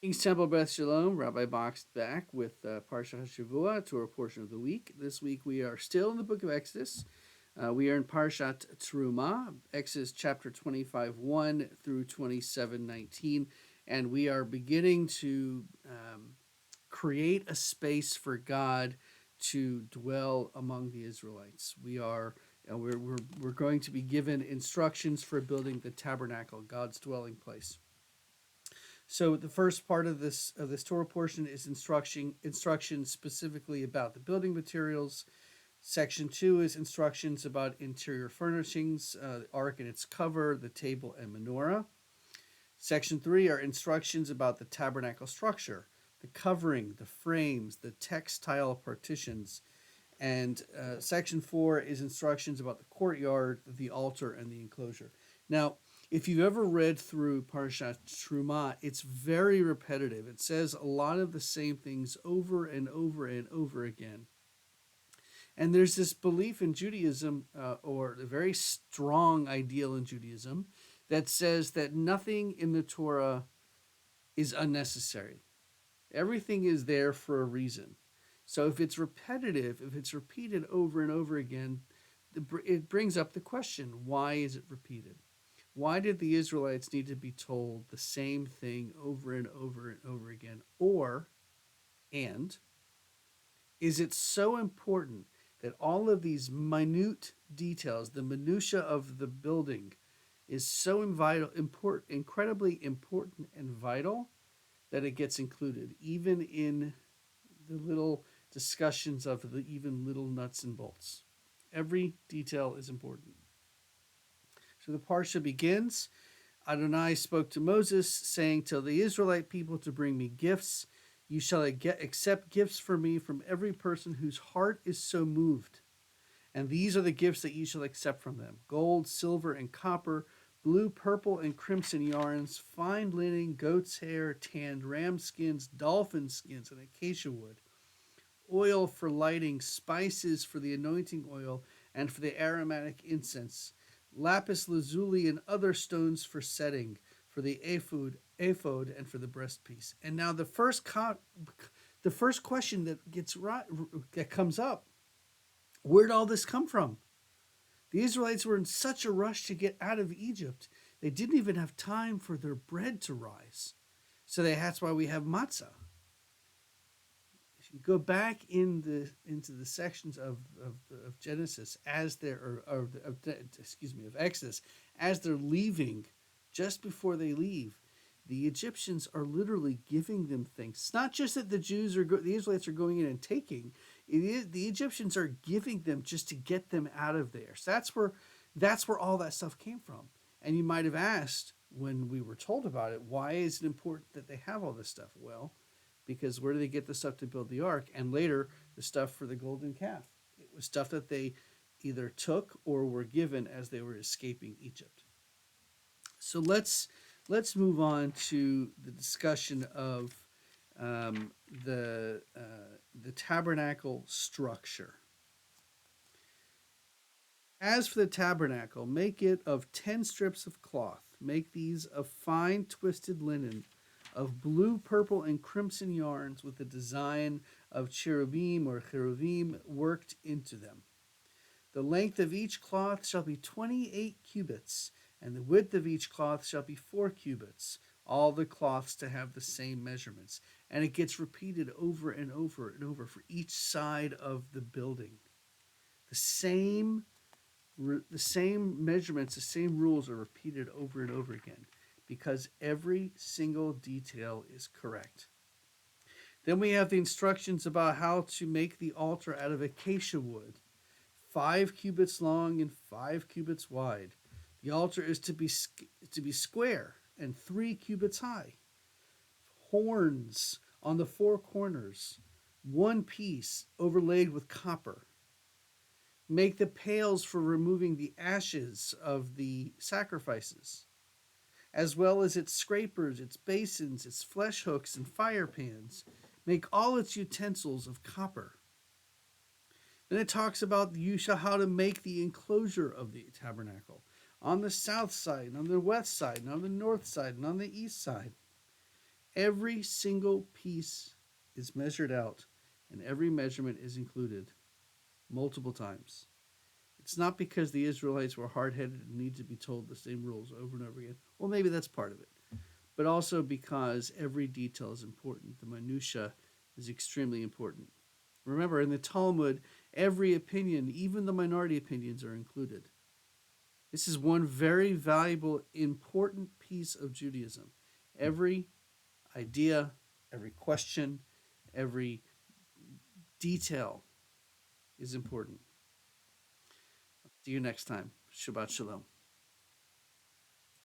King's Temple Beth Shalom, Rabbi Boxed back with Parashat Shavua, Torah portion of the week. This week we are still in the book of Exodus. We are in Parashat Terumah, Exodus chapter 25, 1 through 27, 19. And we are beginning to create a space for God to dwell among the Israelites. We're going to be given instructions for building the tabernacle, God's dwelling place. So the first part of this Torah portion is instructions specifically about the building materials. Section 2 is instructions about interior furnishings, the ark and its cover, the table and menorah. Section 3 are instructions about the tabernacle structure, the covering, the frames, the textile partitions. And section 4 is instructions about the courtyard, the altar, and the enclosure. Now, if you've ever read through Parashat Terumah, it's very repetitive. It says a lot of the same things over and over and over again. And there's this belief in Judaism, or a very strong ideal in Judaism, that says that nothing in the Torah is unnecessary. Everything is there for a reason. So if it's repetitive, if it's repeated over and over again, it brings up the question, why is it repeated? Why did the Israelites need to be told the same thing over and over and over again? And is it so important that all of these minute details, the minutia of the building, is so incredibly important and vital that it gets included, even in the little discussions of the even little nuts and bolts? Every detail is important. So the parsha begins. Adonai spoke to Moses, saying, "Tell the Israelite people to bring me gifts. You shall accept gifts for me from every person whose heart is so moved. And these are the gifts that you shall accept from them: gold, silver, and copper, blue, purple, and crimson yarns, fine linen, goat's hair, tanned ram skins, dolphin skins, and acacia wood, oil for lighting, spices for the anointing oil, and for the aromatic incense, lapis lazuli and other stones for setting, for the ephod, and for the breastpiece." And now the first question that comes up: where did all this come from? The Israelites were in such a rush to get out of Egypt, they didn't even have time for their bread to rise. So that's why we have matzah. If you go back into the sections of Genesis as they're of Exodus, as they're leaving, just before they leave, the Egyptians are literally giving them things. It's not just that the Israelites are going in and taking. The Egyptians are giving them just to get them out of there. So that's where all that stuff came from. And you might have asked, when we were told about it, why is it important that they have all this stuff? Well, because where do they get the stuff to build the ark? And later, the stuff for the golden calf. It was stuff that they either took or were given as they were escaping Egypt. So let's move on to the discussion of the tabernacle structure. As for the tabernacle, make it of 10 strips of cloth. Make these of fine twisted linen, of blue, purple, and crimson yarns, with the design of cherubim or cheruvim worked into them. The length of each cloth shall be 28 cubits, and the width of each cloth shall be 4 cubits. All the cloths to have the same measurements. And it gets repeated over and over and over for each side of the building. The same measurements, the same rules are repeated over and over again, because every single detail is correct. Then we have the instructions about how to make the altar out of acacia wood, 5 cubits long and 5 cubits wide. The altar is to be square and 3 cubits high. Horns on the 4 corners, 1 piece overlaid with copper. Make the pails for removing the ashes of the sacrifices, as well as its scrapers, its basins, its flesh hooks, and fire pans. Make all its utensils of copper. Then it talks about how to make the enclosure of the tabernacle on the south side, and on the west side, and on the north side, and on the east side. Every single piece is measured out, and every measurement is included multiple times. It's not because the Israelites were hard headed and need to be told the same rules over and over again. Well, maybe that's part of it, but also because every detail is important. The minutia is extremely important. Remember, in the Talmud, every opinion, even the minority opinions, are included. This is one very valuable, important piece of Judaism. Every idea, every question, every detail is important. See you next time. Shabbat Shalom.